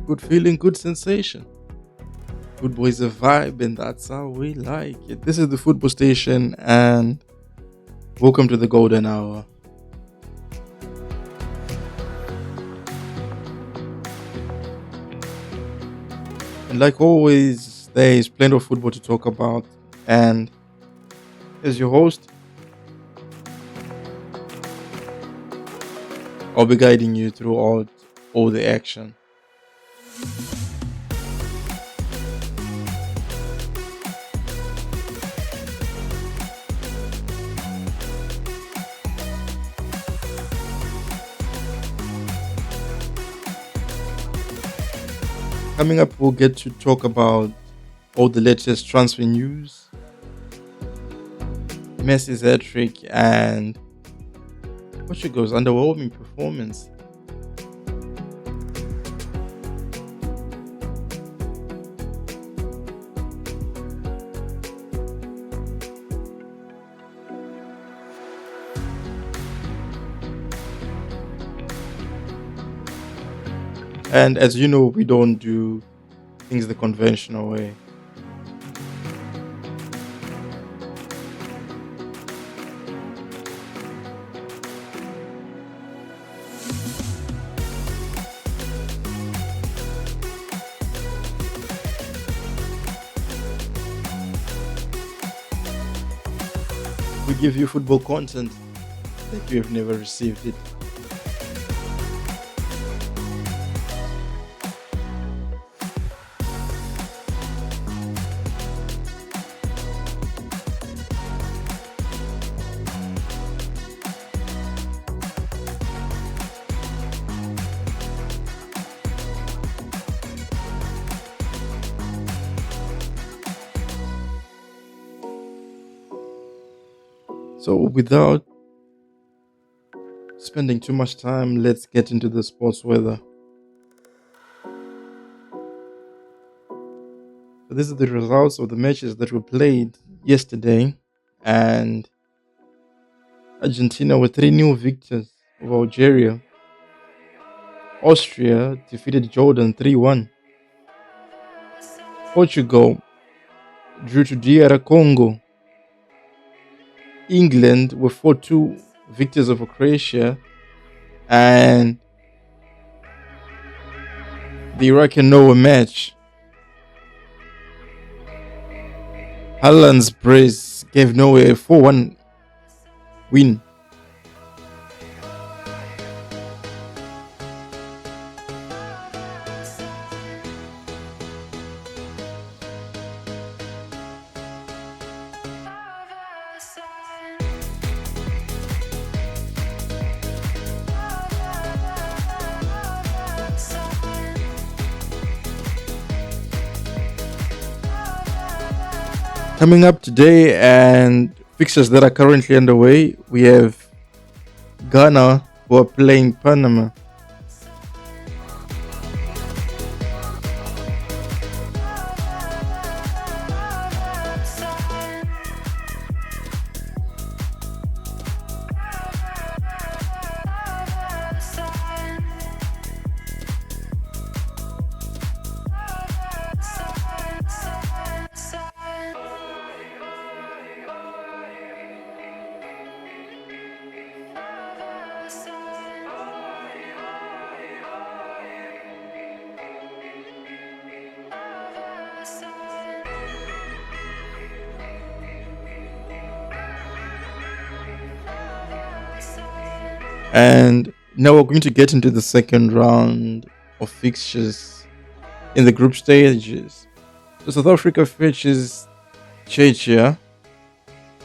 Good feeling, good sensation. Football is a vibe, and that's how we like it. This is the Football Station, and welcome to the Golden Hour. And like always, there is plenty of football to talk about. And as your host, I'll be guiding you throughout all the action. Coming up, we'll get to talk about all the latest transfer news, Messi's hat trick, and Portugal's underwhelming performance. And as you know, we don't do things the conventional way. We give you football content that you have never received it. So without spending too much time, let's get into the sports weather. So these are the results of the matches that were played yesterday, and Argentina were 3-0 victors of Algeria. Austria defeated Jordan 3-1. Portugal drew to DR Congo. England were 4-2 victors over Croatia, and the Iraq-Norway match, Haaland's brace gave Norway a 4-1 win. Coming up today and fixtures that are currently underway, we have Ghana who are playing Panama. And now we're going to get into the second round of fixtures in the group stages. So South Africa faces Czechia.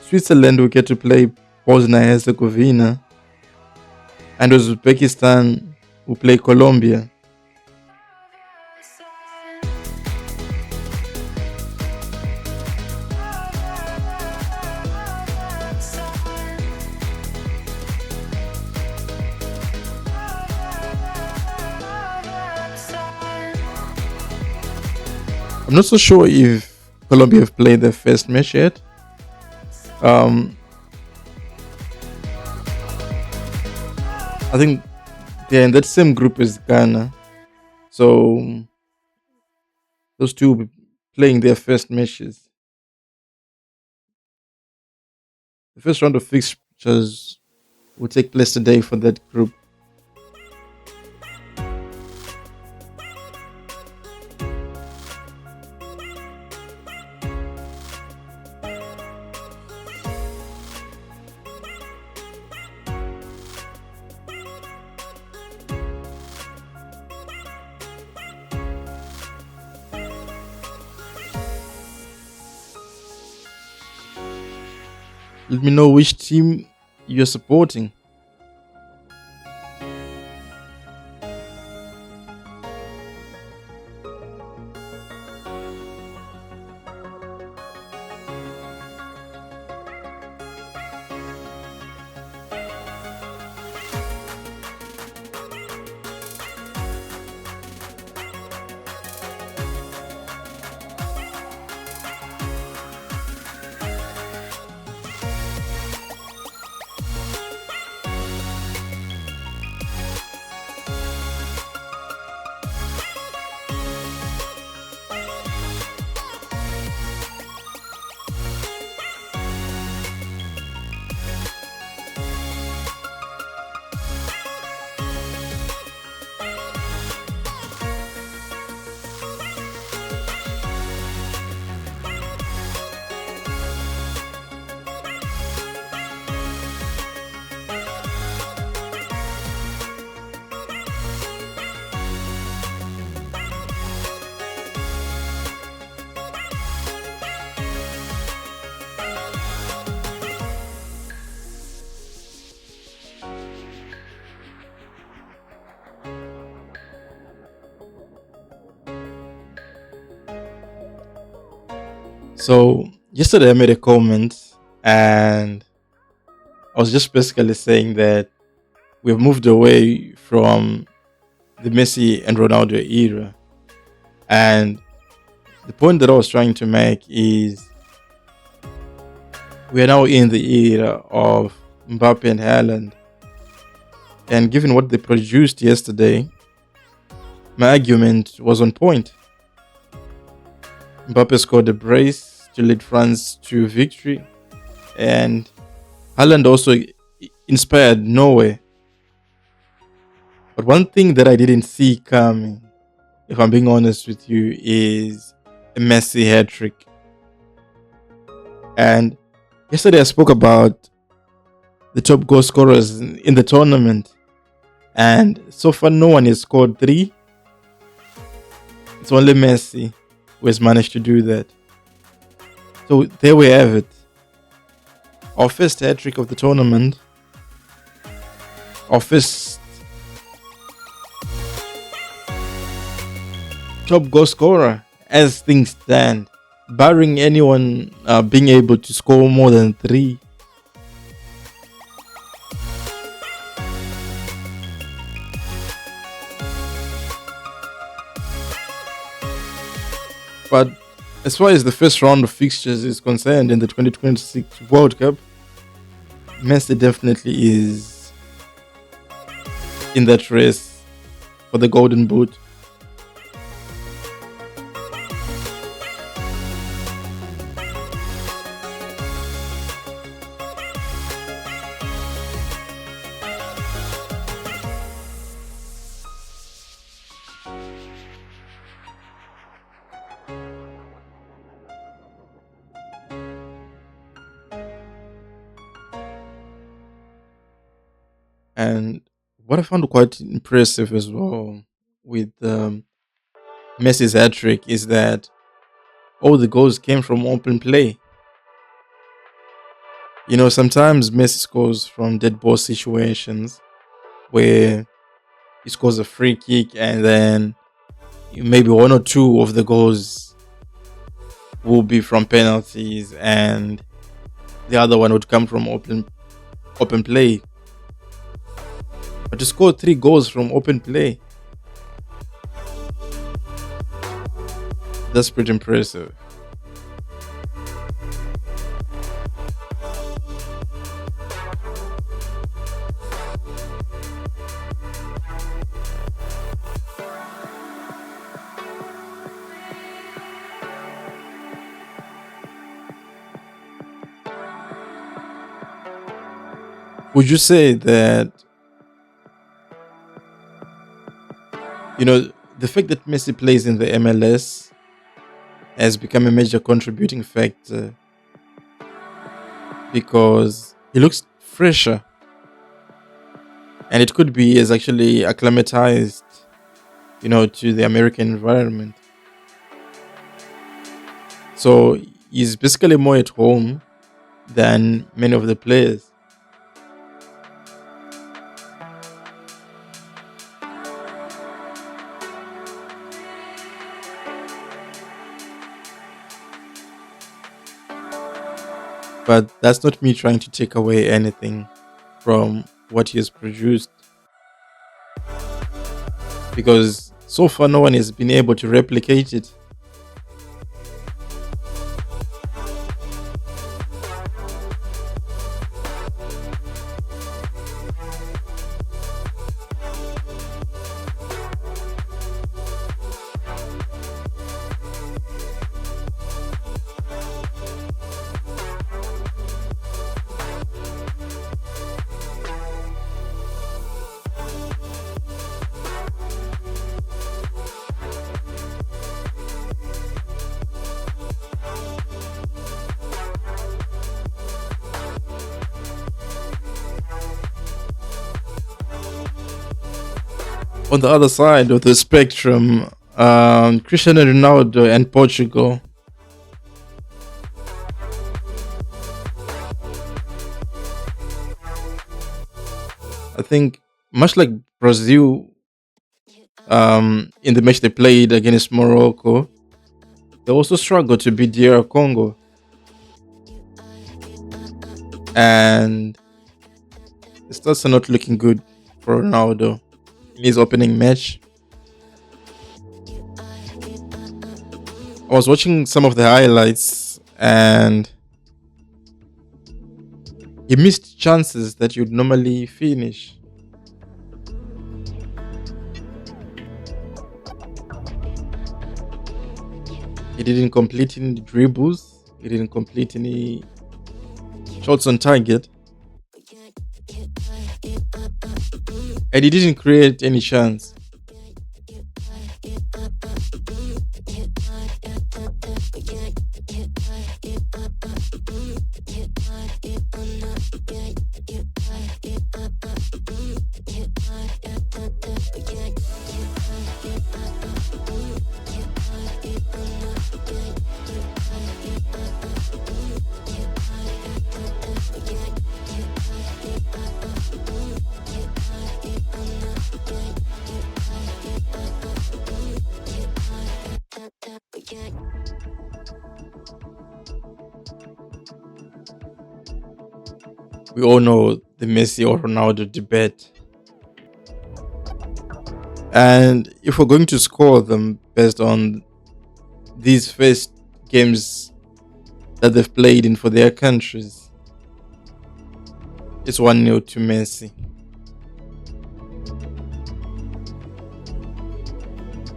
Switzerland will get to play Bosnia-Herzegovina. And Uzbekistan will play Colombia. I'm not so sure if Colombia have played their first match yet. I think they're in that same group as Ghana. So Those two will be playing their first matches. The first round of fixtures will take place today for that group. Let me know which team you're supporting. So yesterday I made a comment and I was just basically saying that we've moved away from the Messi and Ronaldo era. And the point that I was trying to make is we are now in the era of Mbappe and Haaland. And given what they produced yesterday, my argument was on point. Mbappe scored a brace to lead France to victory, and Haaland also inspired Norway. But one thing that I didn't see coming, if I'm being honest with you, is a Messi hat trick. And yesterday I spoke about the top goal scorers in the tournament, and so far no one has scored 3. It's only Messi who has managed to do that. So there we have it. Our first hat trick of the tournament. Our first top goal scorer as things stand, barring anyone being able to score more than 3. But as far as the first round of fixtures is concerned in the 2026 World Cup, Messi definitely is in that race for the Golden Boot. And what I found quite impressive as well with Messi's hat trick is that all the goals came from open play. You know, sometimes Messi scores from dead ball situations where he scores a free kick and then maybe 1 or 2 of the goals will be from penalties and the other one would come from open play. But to score 3 goals from open play, that's pretty impressive. Would you say that, you know, the fact that Messi plays in the MLS has become a major contributing factor because he looks fresher, and it could be as actually acclimatized, to the American environment. So he's basically more at home than many of the players. But that's not me trying to take away anything from what he has produced, because so far no one has been able to replicate it. On the other side of the spectrum, Cristiano Ronaldo and Portugal. I think much like Brazil, in the match they played against Morocco, they also struggled to beat DR Congo, and the stats are not looking good for Ronaldo in his opening match. I was watching some of the highlights, and he missed chances that you'd normally finish. He didn't complete any dribbles. He didn't complete any shots on target. And he didn't create any chance. We all know the Messi or Ronaldo debate. And if we're going to score them based on these first games that they've played in for their countries, it's 1-0 to Messi.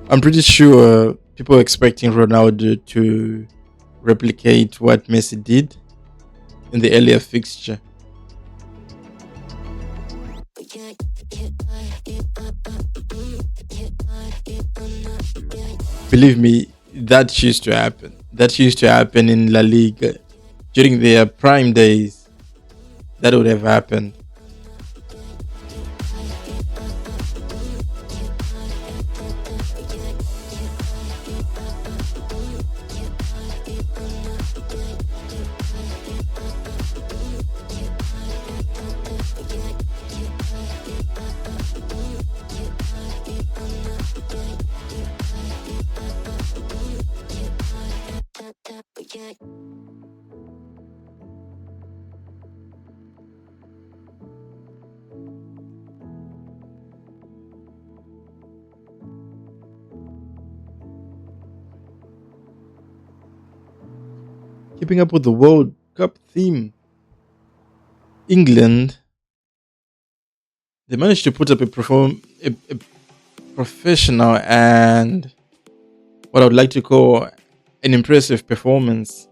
I'm pretty sure people are expecting Ronaldo to replicate what Messi did in the earlier fixture. Believe me, that used to happen. That used to happen in La Liga during their prime days. That would have happened. Keeping up with the World Cup theme, England, they managed to put up a professional and what I would like to call an impressive performance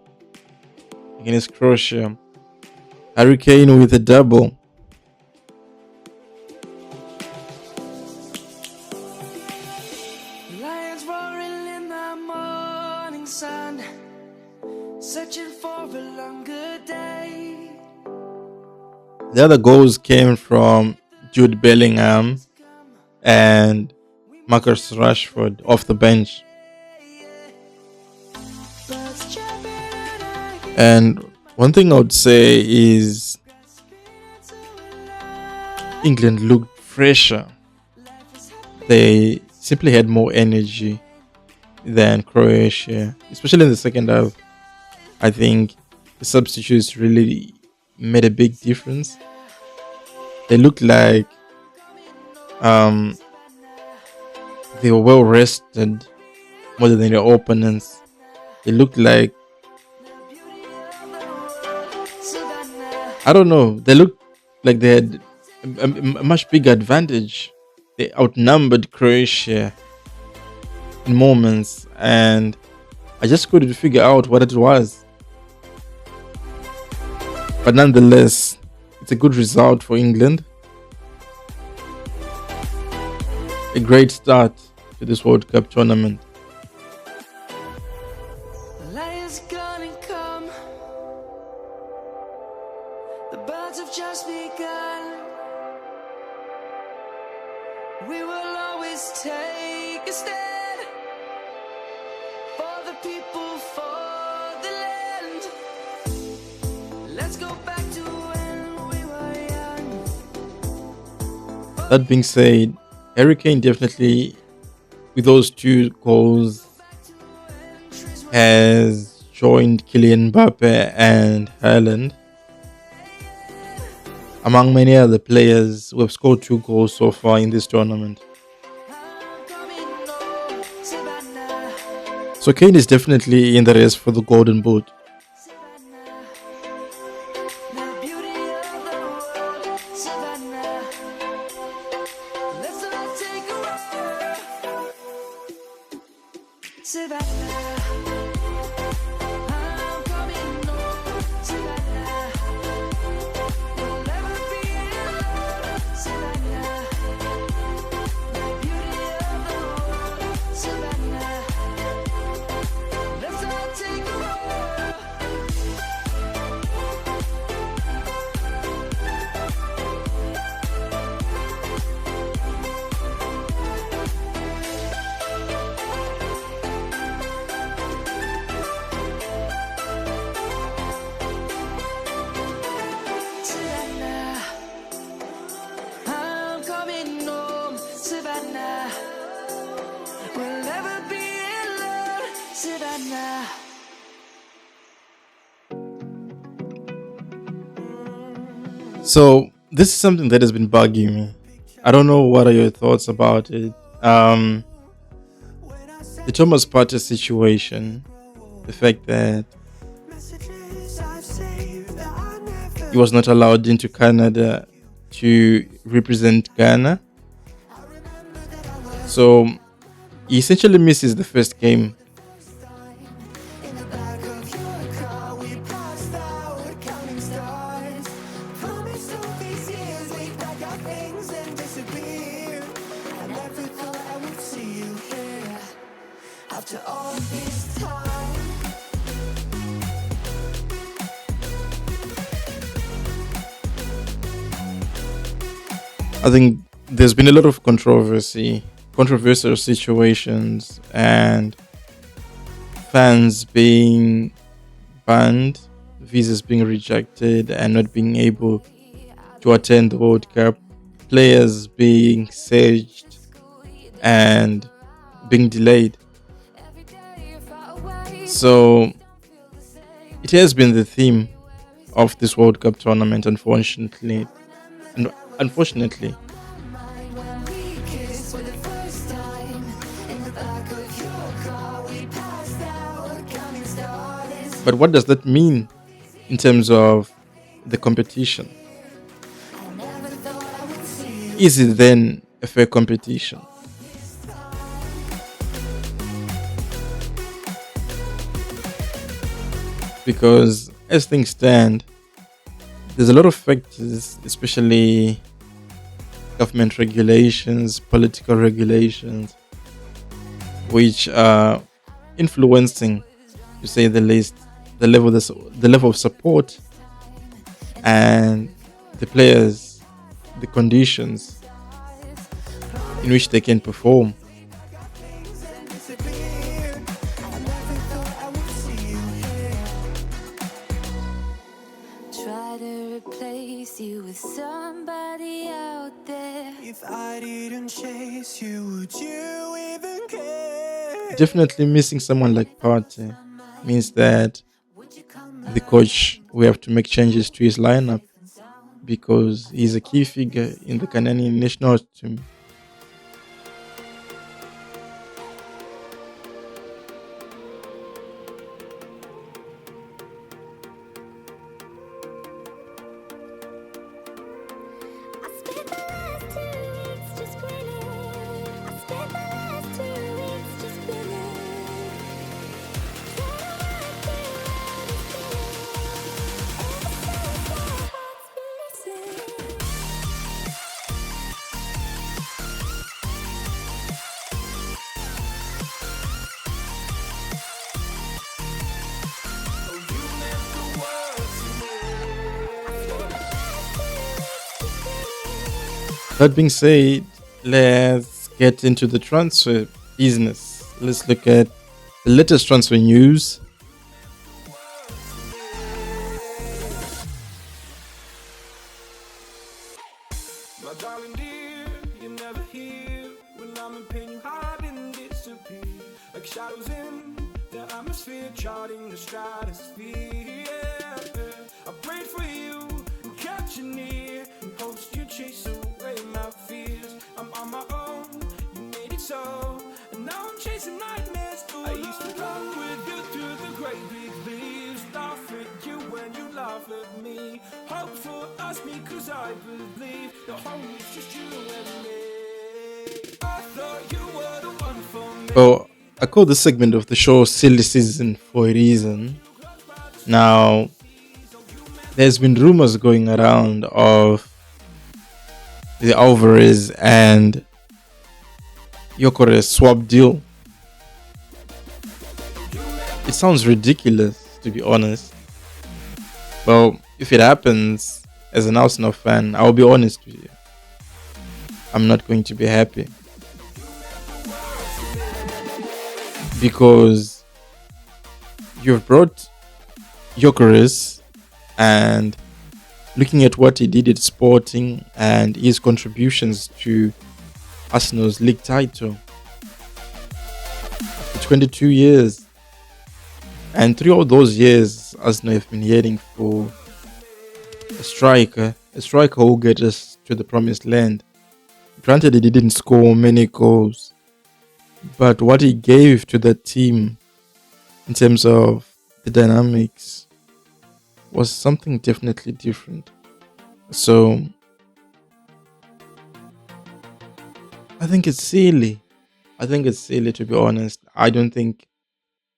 against Croatia. Harry Kane with a double. The other goals came from Jude Bellingham and Marcus Rashford off the bench. And one thing I would say is England looked fresher. They simply had more energy than Croatia, especially in the second half. I think the substitutes really made a big difference. They looked like um, they were well rested more than their opponents. They looked like, I don't know, they looked like they had a much bigger advantage. They outnumbered Croatia in moments, and I just couldn't figure out what it was. But nonetheless, it's a good result for England. A great start to this World Cup tournament. Lions gonna come. The birds have just begun. We will always take a stand for the people, for the land. Let's go back to when we were young. That being said, Harry Kane definitely, with those 2 goals, has joined Kylian Mbappe and Haaland among many other players who have scored 2 goals so far in this tournament. So Kane is definitely in the race for the Golden Boot. So this is something that has been bugging me. I don't know what are your thoughts about it. The Thomas Partey situation, the fact that he was not allowed into Canada to represent Ghana. So he essentially misses the first game. I think there's been a lot of controversial situations, and fans being banned, visas being rejected, and not being able to attend the World Cup, players being sieged and being delayed. So it has been the theme of this World Cup tournament, unfortunately. Unfortunately. But what does that mean in terms of the competition? Is it then a fair competition? Because as things stand, there's a lot of factors, especially government regulations, political regulations, which are influencing, to say the least, the level of support and the players the conditions in which they can perform. Try to replace you with somebody out there. If I didn't chase you, would you even care? Definitely missing someone like Partey means that the coach will have to make changes to his lineup because he's a key figure in the Canadian national team. That being said, let's get into the transfer business. Let's look at the latest transfer news. My darling dear, you're never here. When I'm in pain, you hide and disappear. Like shadows in the atmosphere, charting the stratosphere. I prayed for you, and kept you near, in hopes you chase away my fears. I'm on my own, you made it so, and now I'm chasing nightmares. I used to run with you through the great big leaves, laugh at you when you laugh at me. Hope for us because I believe the home is just you and me. I thought you were the one for me. Well, I call this segment of the show Silly Season for a reason. Now, there's been rumors going around of the Alvarez and Gyökeres swap deal. It sounds ridiculous, to be honest. Well, if it happens, as an Arsenal fan, I'll be honest with you. I'm not going to be happy. Because you've brought Gyökeres, and looking at what he did at Sporting and his contributions to Arsenal's league title for 22 years. And through all those years, Arsenal have been heading for a striker who will get us to the promised land. Granted, he didn't score many goals, but what he gave to the team in terms of the dynamics was something definitely different. So I think it's silly. To be honest. I don't think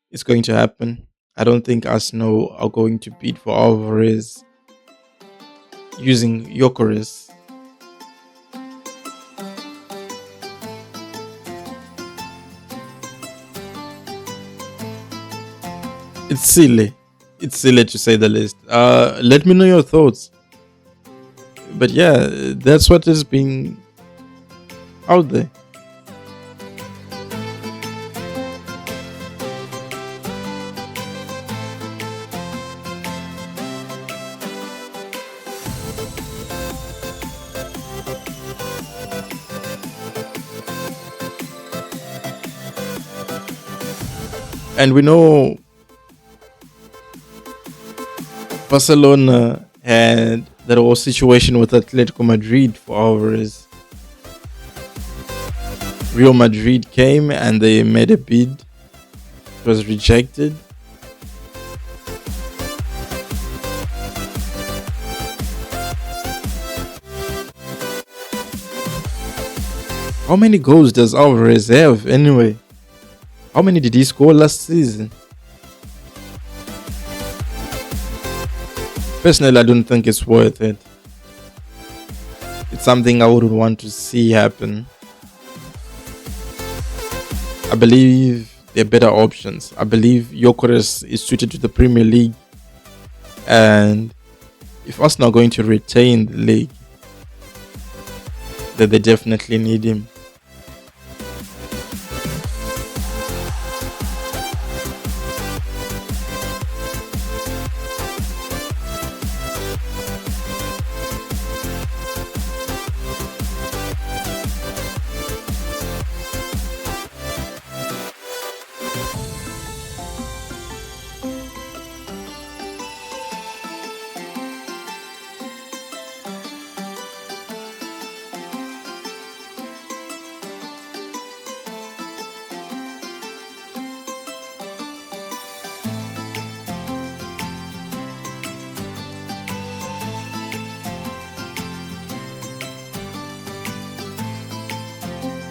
it's going to happen. I don't think Arsenal are going to bid for Alvarez using Gyökeres. It's silly. It's silly to say the least. Let me know your thoughts. But yeah, that's what is being out there. And we know Barcelona had that whole situation with Atletico Madrid for Alvarez. Real Madrid came and they made a bid. It was rejected. How many goals does Alvarez have anyway? How many did he score last season? Personally, I don't think it's worth it. It's something I wouldn't want to see happen. I believe there are better options. I believe Gyökeres is suited to the Premier League, and if Arsenal are going to retain the league, then they definitely need him.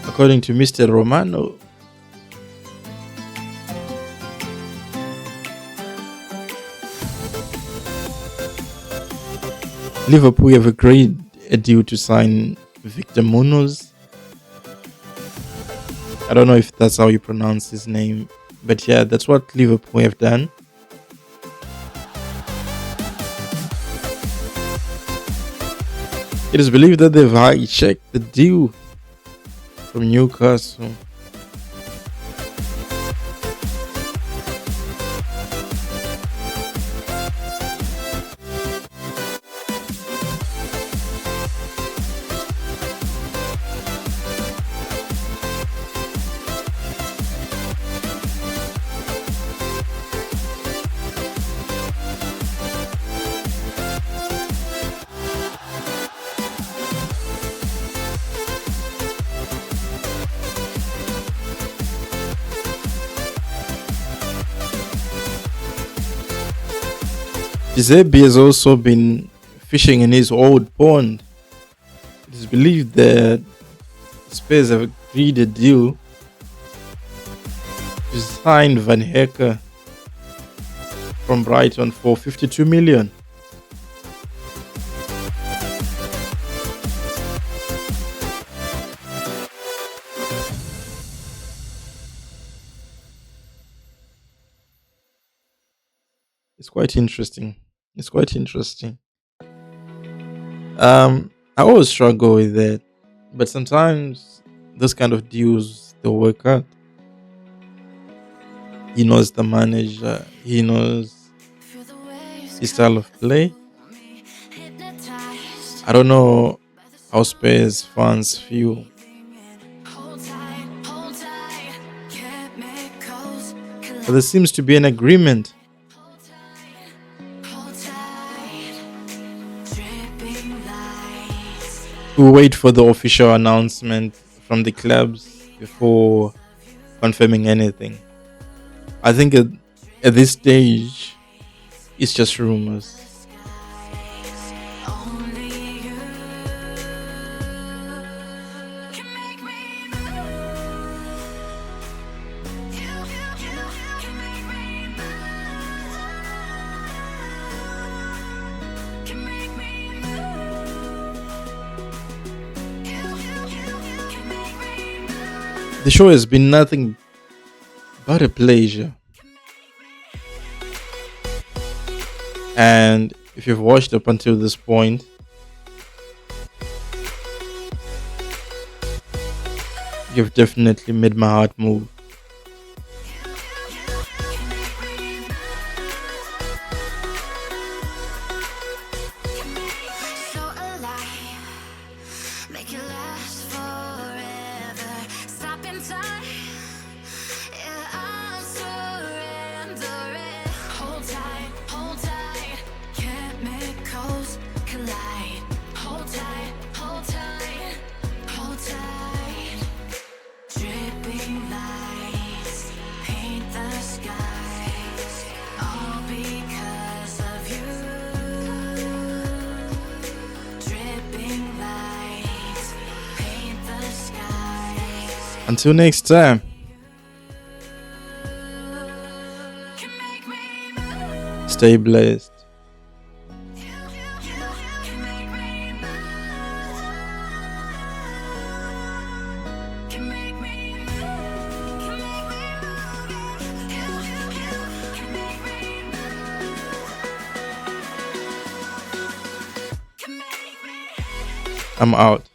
According to Mr. Romano, Liverpool have agreed a deal to sign Victor Munoz. I don't know if that's how you pronounce his name, but yeah, that's what Liverpool have done. It is believed that they've hijacked the deal from Newcastle. Giuseppe has also been fishing in his old pond. It is believed that Spurs have agreed a deal to sign Van Hecker from Brighton for 52 million. It's quite interesting. I always struggle with that, but sometimes those kind of deals they'll work out. He knows the manager. He knows his style of play. I don't know how Spurs fans feel. But there seems to be an agreement. We'll wait for the official announcement from the clubs before confirming anything. I think at this stage, it's just rumors. The show has been nothing but a pleasure. And if you've watched up until this point, you've definitely made my heart move. Until next time, stay blessed. I'm out.